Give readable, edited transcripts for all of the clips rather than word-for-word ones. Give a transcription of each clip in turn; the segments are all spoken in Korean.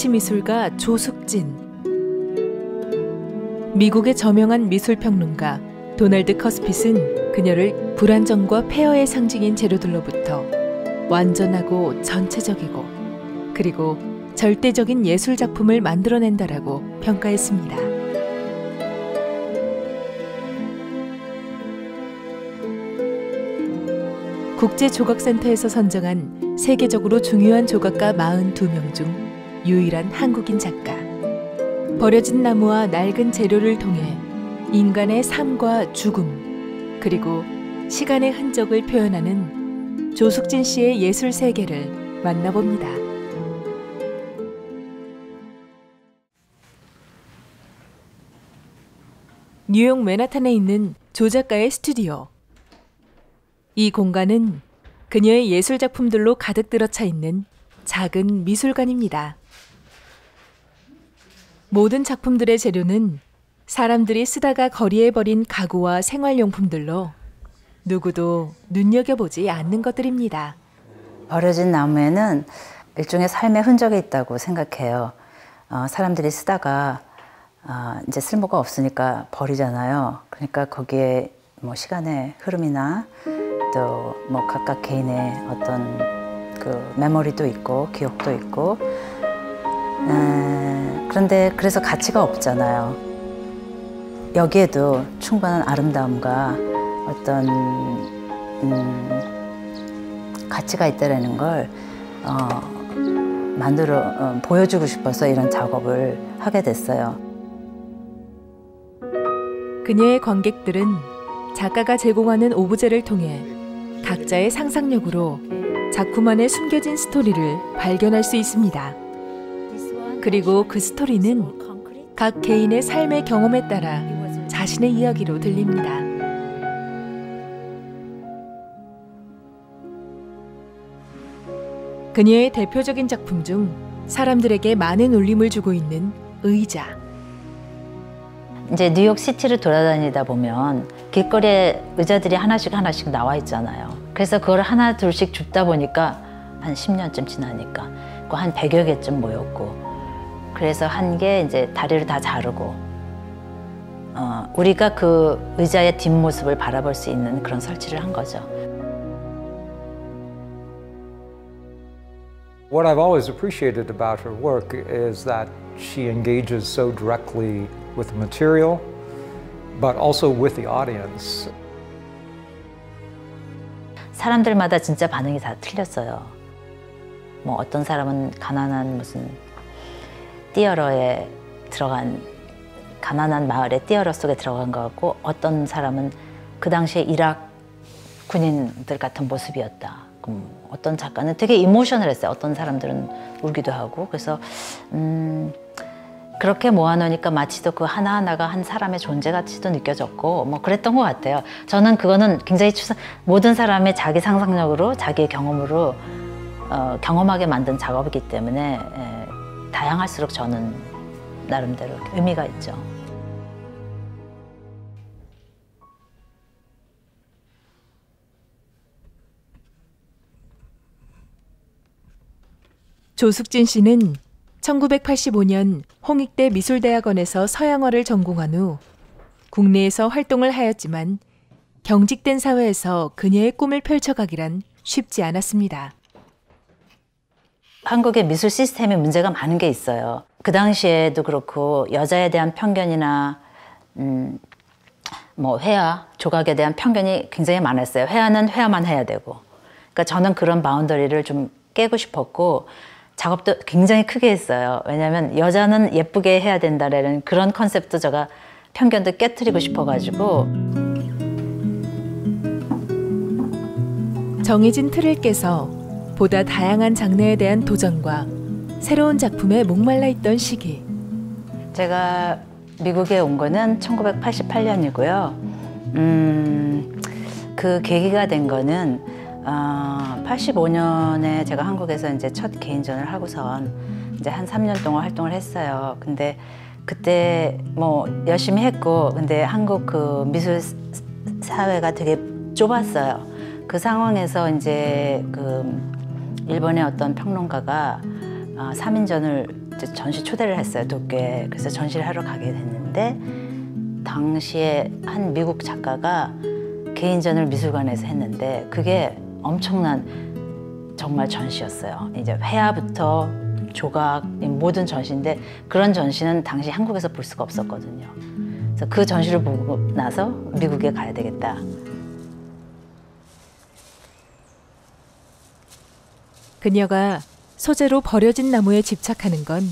정치미술가 조숙진. 미국의 저명한 미술평론가 도널드 커스핏은 그녀를 불안정과 폐허의 상징인 재료들로부터 완전하고 전체적이고 그리고 절대적인 예술작품을 만들어낸다라고 평가했습니다. 국제조각센터에서 선정한 세계적으로 중요한 조각가 42명 중 유일한 한국인 작가. 버려진 나무와 낡은 재료를 통해 인간의 삶과 죽음, 그리고 시간의 흔적을 표현하는 조숙진 씨의 예술 세계를 만나봅니다. 뉴욕 맨하탄에 있는 조 작가의 스튜디오. 이 공간은 그녀의 예술작품들로 가득 들어차 있는 작은 미술관입니다. 모든 작품들의 재료는 사람들이 쓰다가 거리에 버린 가구와 생활용품들로 누구도 눈여겨보지 않는 것들입니다. 버려진 나무에는 일종의 삶의 흔적이 있다고 생각해요. 사람들이 쓰다가 이제 쓸모가 없으니까 버리잖아요. 그러니까 거기에 뭐 시간의 흐름이나 또 뭐 각각 개인의 어떤 그 메모리도 있고 기억도 있고 그런데 그래서 가치가 없잖아요. 여기에도 충분한 아름다움과 어떤 가치가 있다라는 걸 보여주고 싶어서 이런 작업을 하게 됐어요. 그녀의 관객들은 작가가 제공하는 오브제를 통해 각자의 상상력으로 작품 안에 숨겨진 스토리를 발견할 수 있습니다. 그리고 그 스토리는 각 개인의 삶의 경험에 따라 자신의 이야기로 들립니다. 그녀의 대표적인 작품 중 사람들에게 많은 울림을 주고 있는 의자. 이제 뉴욕 시티를 돌아다니다 보면 길거리에 의자들이 하나씩 나와 있잖아요. 그래서 그걸 하나 둘씩 줍다 보니까 한 10년쯤 지나니까 한 100여 개쯤 모였고, 그래서 한 게 이제 다리를 다 자르고 우리가 그 의자의 뒷모습을 바라볼 수 있는 그런 설치를 한 거죠. What I've always appreciated about her work is that she engages so directly with the material, but also with the audience. 사람들마다 진짜 반응이 다 틀렸어요. 뭐 어떤 사람은 가난한 무슨 띠어러에 들어간 가난한 마을의 띠어러 속에 들어간 것 같고, 어떤 사람은 그 당시에 이락 군인들 같은 모습이었다. 어떤 작가는 되게 이모셔널했어요. 어떤 사람들은 울기도 하고. 그래서 그렇게 모아놓으니까 마치도 그 하나하나가 한 사람의 존재같이도 느껴졌고 뭐 그랬던 것 같아요. 저는 그거는 굉장히 모든 사람의 자기 상상력으로 자기의 경험으로 경험하게 만든 작업이기 때문에 다양할수록 저는 나름대로 의미가 있죠. 조숙진 씨는 1985년 홍익대 미술대학원에서 서양화를 전공한 후 국내에서 활동을 하였지만 경직된 사회에서 그녀의 꿈을 펼쳐가기란 쉽지 않았습니다. 한국의 미술 시스템에 문제가 많은 게 있어요. 그 당시에도 그렇고 여자에 대한 편견이나 뭐 회화, 조각에 대한 편견이 굉장히 많았어요. 회화는 회화만 해야 되고. 그러니까 저는 그런 바운더리를 좀 깨고 싶었고, 작업도 굉장히 크게 했어요. 왜냐하면 여자는 예쁘게 해야 된다라는 그런 컨셉도 제가 편견도 깨트리고 싶어가지고. 정해진 틀을 깨서 보다 다양한 장르에 대한 도전과 새로운 작품에 목말라 있던 시기. 제가 미국에 온 거는 1988년이고요. 그 계기가 된 거는 85년에 제가 한국에서 이제 첫 개인전을 하고선 이제 한 3년 동안 활동을 했어요. 근데 그때 뭐 열심히 했고, 근데 한국 그 미술 사회가 되게 좁았어요. 그 상황에서 이제 그 일본의 어떤 평론가가 3인전을 전시 초대를 했어요, 도쿄에. 그래서 전시를 하러 가게 됐는데 당시에 한 미국 작가가 개인전을 미술관에서 했는데 그게 엄청난 정말 전시였어요. 이제 회화부터 조각, 모든 전시인데 그런 전시는 당시 한국에서 볼 수가 없었거든요. 그래서 그 전시를 보고 나서 미국에 가야 되겠다. 그녀가 소재로 버려진 나무에 집착하는 건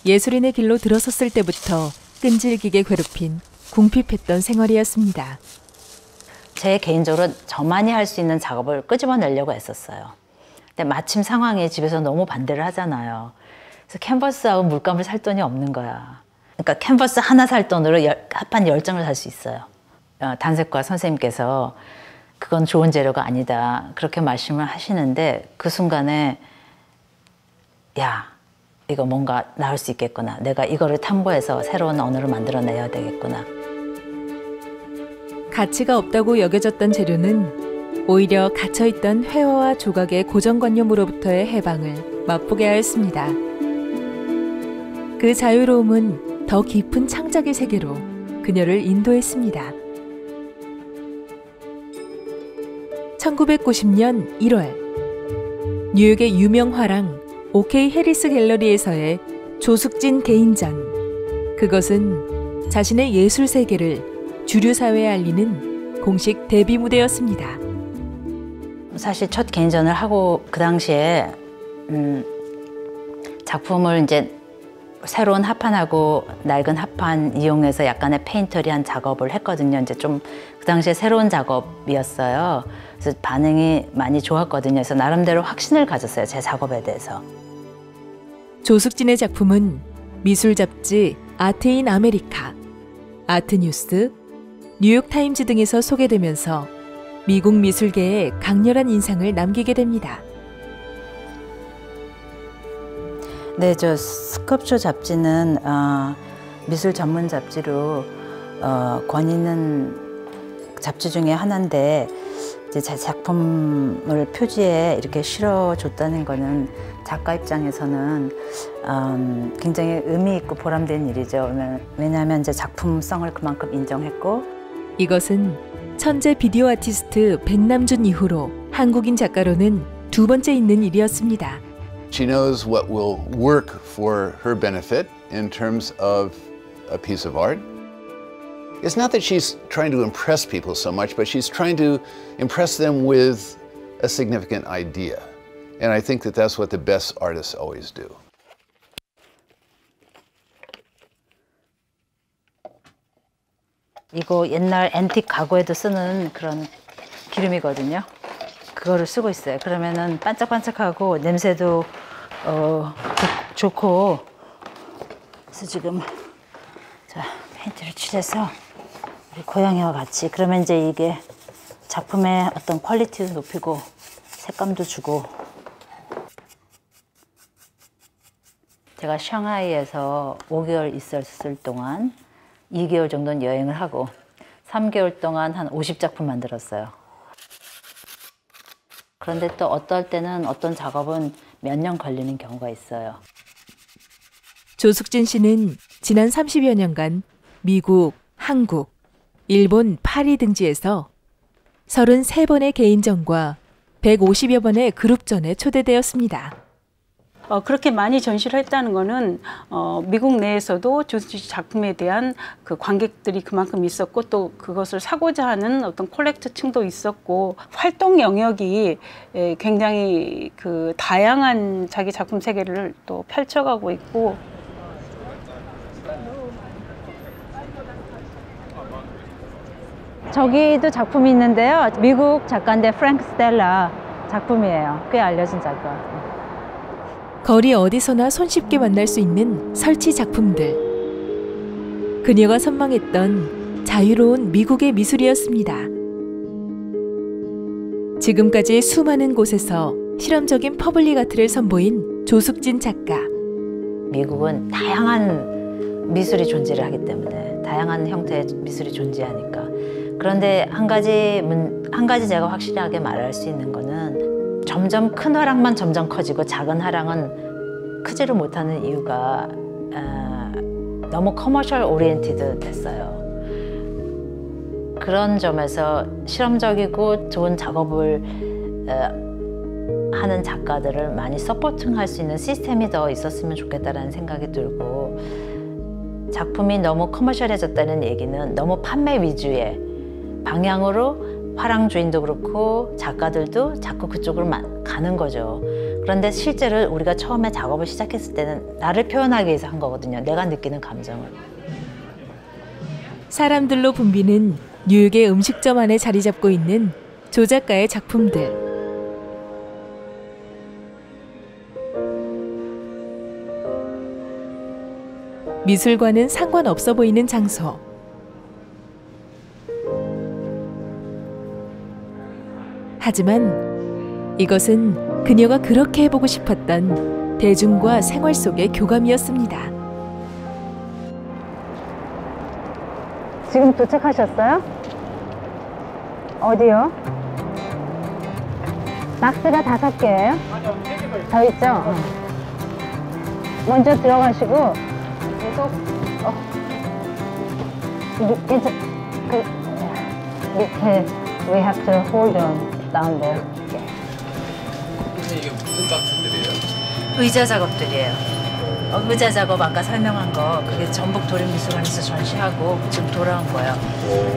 예술인의 길로 들어섰을 때부터 끈질기게 괴롭힌 궁핍했던 생활이었습니다. 제 개인적으로 저만이 할 수 있는 작업을 끄집어내려고 했었어요. 근데 마침 상황이 집에서 너무 반대를 하잖아요. 그래서 캔버스하고 물감을 살 돈이 없는 거야. 그러니까 캔버스 하나 살 돈으로 합판 10장을 살 수 있어요. 단색과 선생님께서 그건 좋은 재료가 아니다 그렇게 말씀을 하시는데 그 순간에 야, 이거 뭔가 나올 수 있겠구나. 내가 이거를 탐구해서 새로운 언어를 만들어내야 되겠구나. 가치가 없다고 여겨졌던 재료는 오히려 갇혀있던 회화와 조각의 고정관념으로부터의 해방을 맛보게 하였습니다. 그 자유로움은 더 깊은 창작의 세계로 그녀를 인도했습니다. 1990년 1월 뉴욕의 유명 화랑 OK 해리스 갤러리에서의 조숙진 개인전. 그것은 자신의 예술 세계를 주류 사회에 알리는 공식 데뷔 무대였습니다. 사실 첫 개인전을 하고 그 당시에 작품을 이제 새로운 합판하고 낡은 합판 이용해서 약간의 페인터리한 작업을 했거든요. 이제 좀 그 당시에 새로운 작업이었어요. 그래서 반응이 많이 좋았거든요. 그래서 나름대로 확신을 가졌어요, 제 작업에 대해서. 조숙진의 작품은 미술 잡지 아트인 아메리카, 아트뉴스, 뉴욕타임즈 등에서 소개되면서 미국 미술계에 강렬한 인상을 남기게 됩니다. 네, 저 스컵쇼 잡지는 미술 전문 잡지로 권위 있는 잡지 중에 하나인데 이제 제 작품을 표지에 이렇게 실어줬다는 거는 작가 입장에서는 굉장히 의미 있고 보람된 일이죠. 왜냐하면 이제 작품성을 그만큼 인정했고 이것은 천재 비디오 아티스트 백남준 이후로 한국인 작가로는 두 번째 있는 일이었습니다. She knows what will work for her benefit in terms of a piece of art. It's not that she's trying to impress people so much, but she's trying to impress them with a significant idea. And I think that that's what the best artists always do. 이거 옛날 앤틱 가구에도 쓰는 그런 기름이거든요. 그거를 쓰고 있어요. 그러면은 반짝반짝하고 냄새도 좋고. 그래서 지금 자 페인트를 칠해서 우리 고양이와 같이 그러면 이제 이게 작품의 어떤 퀄리티도 높이고 색감도 주고. 제가 샹하이에서 5개월 있었을 동안 2개월 정도는 여행을 하고 3개월 동안 한 50작품 만들었어요. 그런데 또 어떨 때는 어떤 작업은 몇 년 걸리는 경우가 있어요. 조숙진 씨는 지난 30여 년간 미국, 한국, 일본 파리 등지에서 33번의 개인전과 150여 번의 그룹전에 초대되었습니다. 그렇게 많이 전시를 했다는 거는 미국 내에서도 조숙진 씨 작품에 대한 그 관객들이 그만큼 있었고 또 그것을 사고자 하는 어떤 콜렉터층도 있었고 활동 영역이 굉장히 그 다양한 자기 작품 세계를 또 펼쳐가고 있고. 저기도 작품이 있는데요. 미국 작가인데 프랭크 스텔라 작품이에요. 꽤 알려진 작가. 거리 어디서나 손쉽게 만날 수 있는 설치 작품들. 그녀가 선망했던 자유로운 미국의 미술이었습니다. 지금까지 수많은 곳에서 실험적인 퍼블릭 아트를 선보인 조숙진 작가. 미국은 다양한 미술이 존재를 하기 때문에 다양한 형태의 미술이 존재하니까. 그런데 한 가지 제가 확실하게 말할 수 있는 거는 점점 큰 화랑만 점점 커지고 작은 화랑은 크지를 못하는 이유가 너무 커머셜 오리엔티드 됐어요. 그런 점에서 실험적이고 좋은 작업을 하는 작가들을 많이 서포팅할 수 있는 시스템이 더 있었으면 좋겠다라는 생각이 들고, 작품이 너무 커머셜해졌다는 얘기는 너무 판매 위주의 방향으로 화랑 주인도 그렇고 작가들도 자꾸 그쪽으로 가는 거죠. 그런데 실제로 우리가 처음에 작업을 시작했을 때는 나를 표현하기 위해서 한 거거든요. 내가 느끼는 감정을. 사람들로 붐비는 뉴욕의 음식점 안에 자리 잡고 있는 조 작가의 작품들. 미술과는 상관없어 보이는 장소. 하지만 이것은 그녀가 그렇게 해보고 싶었던 대중과 생활 속의 교감이었습니다. 지금 도착하셨어요? 어디요? 박스가 5개예요? 더 있죠? 먼저 들어가시고 계속 밑에 we have to hold on down there. 이게 무슨 박스들이에요? 의자 작업들이에요. 의자 작업 아까 설명한 거 그게 전북 도립미술관에서 전시하고 지금 돌아온 거예요.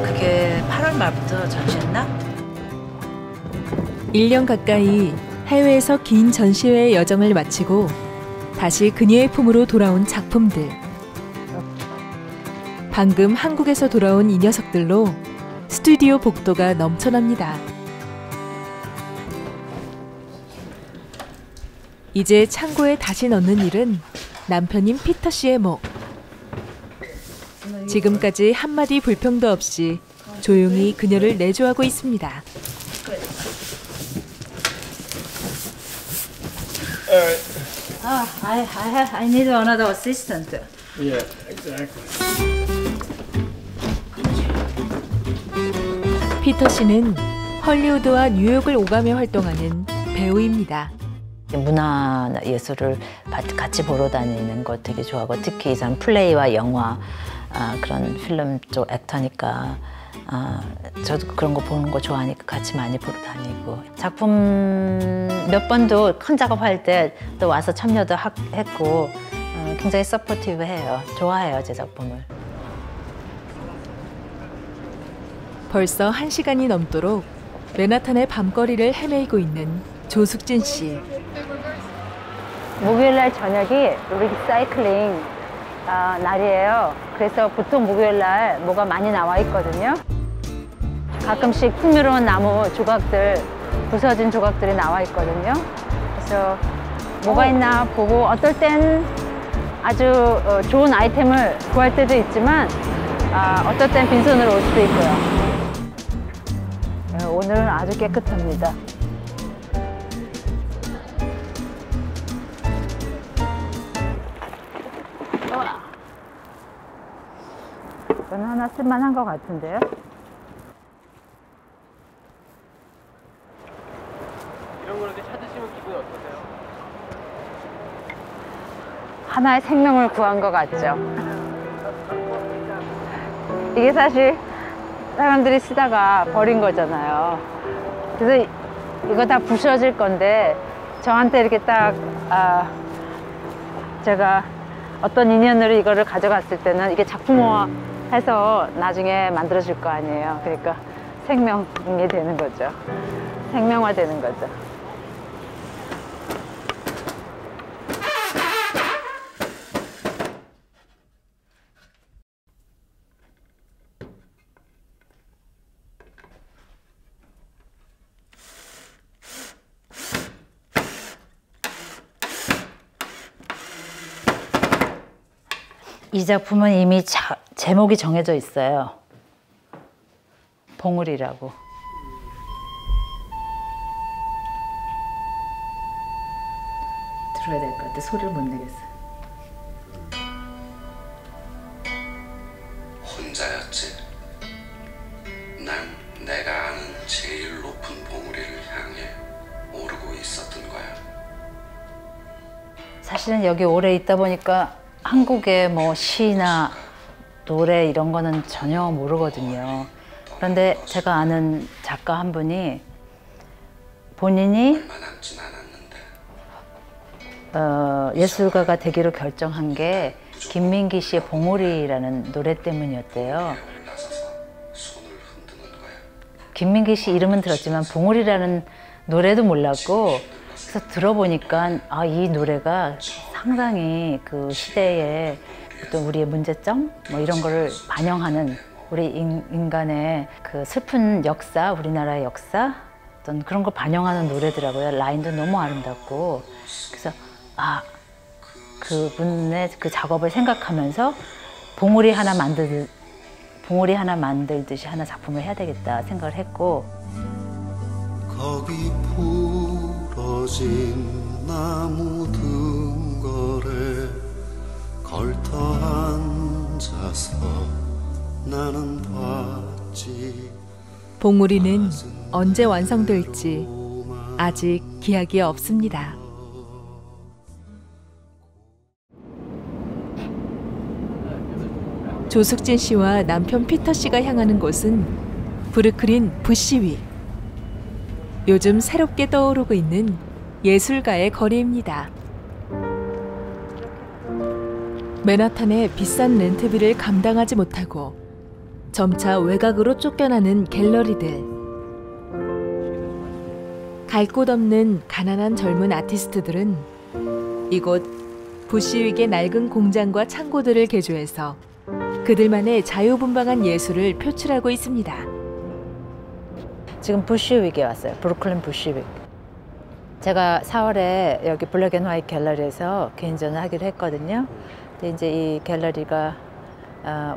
그게 8월 말부터 전시했나? 1년 가까이 해외에서 긴 전시회의 여정을 마치고 다시 그녀의 품으로 돌아온 작품들. 방금 한국에서 돌아온 이 녀석들로 스튜디오 복도가 넘쳐납니다. 이제 창고에 다시 넣는 일은 남편인 피터 씨의 몫. 지금까지 한마디 불평도 없이 조용히 그녀를 내조하고 있습니다. I need another assistant. Yeah, exactly. 피터 씨는 헐리우드와 뉴욕을 오가며 활동하는 배우입니다. 문화 예술을 같이 보러 다니는 거 되게 좋아하고, 특히 이 사람 플레이와 영화 그런 필름 쪽 액터니까 저도 그런 거 보는 거 좋아하니까 같이 많이 보러 다니고, 작품 몇 번도 큰 작업할 때 또 와서 참여도 했고 굉장히 서포티브해요. 좋아해요, 제 작품을. 벌써 1시간이 넘도록 맨하탄의 밤거리를 헤매고 있는 조숙진 씨. 목요일날 저녁이 리사이클링 날이에요. 그래서 보통 목요일날 뭐가 많이 나와 있거든요. 가끔씩 풍요로운 나무 조각들, 부서진 조각들이 나와 있거든요. 그래서 뭐가 있나 보고, 어떨 땐 아주 좋은 아이템을 구할 때도 있지만 어떨 땐 빈손으로 올 수도 있고요. 오늘은 아주 깨끗합니다. 이건 하나 쓸만한 것 같은데요? 이런 걸 이렇게 찾으시면 기분이 어떠세요? 하나의 생명을 구한 것 같죠? 이게 사실 사람들이 쓰다가 버린 거잖아요. 그래서 이거 다 부셔질 건데 저한테 이렇게 딱 제가 어떤 인연으로 이거를 가져갔을 때는 이게 작품화해서 나중에 만들어질 거 아니에요. 그러니까 생명이 되는 거죠. 생명화되는 거죠. 이 작품은 이미 제목이 정해져 있어요. 봉우리라고. 들어야 될 것 같아. 소리를 못 내겠어. 혼자였지. 난 내가 아는 제일 높은 봉우리를 향해 오르고 있었던 거야. 사실은 여기 오래 있다 보니까 한국의 뭐 시나 노래 이런 거는 전혀 모르거든요. 그런데 제가 아는 작가 한 분이 본인이 예술가가 되기로 결정한 게 김민기 씨의 봉오리라는 노래 때문이었대요. 김민기 씨 이름은 들었지만 봉오리라는 노래도 몰랐고, 그래서 들어보니까 아, 이 노래가 상당히 그 시대의 어떤 우리의 문제점 뭐 이런 거를 반영하는, 우리 인간의 그 슬픈 역사, 우리나라의 역사 어떤 그런 걸 반영하는 노래더라고요. 라인도 너무 아름답고. 그래서 아, 그분의 그 작업을 생각하면서 봉오리 하나 만들듯이 하나 작품을 해야 되겠다 생각을 했고. 거기 부러진 나무 등거래 걸터 앉아서 나는 봤지. 봉우리는 언제 완성될지 아직 기약이 없습니다. 조숙진 씨와 남편 피터 씨가 향하는 곳은 브루클린 부시윅. 요즘 새롭게 떠오르고 있는 예술가의 거리입니다. 맨하탄의 비싼 렌트비를 감당하지 못하고 점차 외곽으로 쫓겨나는 갤러리들. 갈 곳 없는 가난한 젊은 아티스트들은 이곳 부시윅의 낡은 공장과 창고들을 개조해서 그들만의 자유분방한 예술을 표출하고 있습니다. 지금 부시윅에 왔어요. 브루클린 부시윅. 제가 4월에 여기 블랙 앤 화이트 갤러리에서 개인전을 하기로 했거든요. 근데 이제 이 갤러리가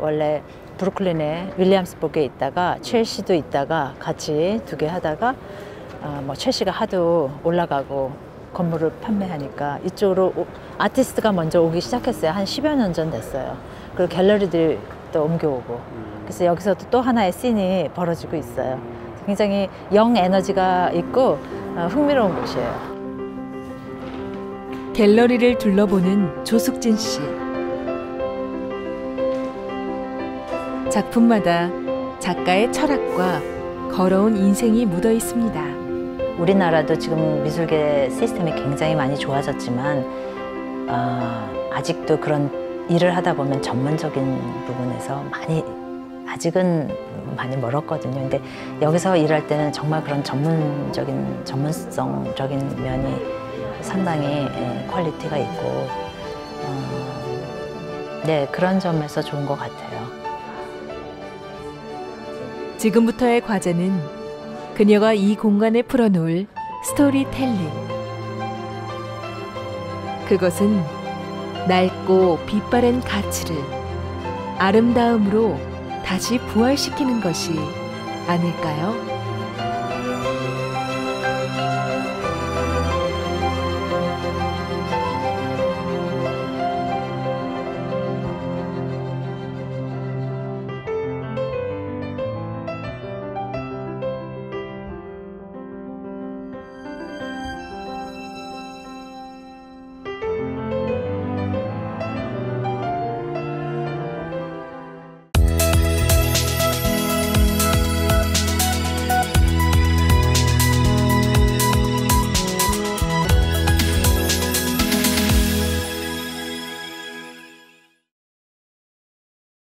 원래 브루클린에 윌리엄스버그에 있다가 첼시도 있다가 같이 두 개 하다가 뭐 첼시가 하도 올라가고 건물을 판매하니까 이쪽으로 아티스트가 먼저 오기 시작했어요. 한 10여 년 전 됐어요. 그리고 갤러리들 또 옮겨오고. 그래서 여기서도 또 하나의 씬이 벌어지고 있어요. 굉장히 영 에너지가 있고 흥미로운 곳이에요. 갤러리를 둘러보는 조숙진 씨. 작품마다 작가의 철학과 걸어온 인생이 묻어 있습니다. 우리나라도 지금 미술계 시스템이 굉장히 많이 좋아졌지만 아직도 그런 일을 하다 보면 전문적인 부분에서 아직은 많이 멀었거든요. 근데 여기서 일할 때는 정말 그런 전문성적인 면이 상당히 퀄리티가 있고 네, 그런 점에서 좋은 것 같아요. 지금부터의 과제는 그녀가 이 공간에 풀어놓을 스토리텔링. 그것은 낡고 빛바랜 가치를 아름다움으로 다시 부활시키는 것이 아닐까요?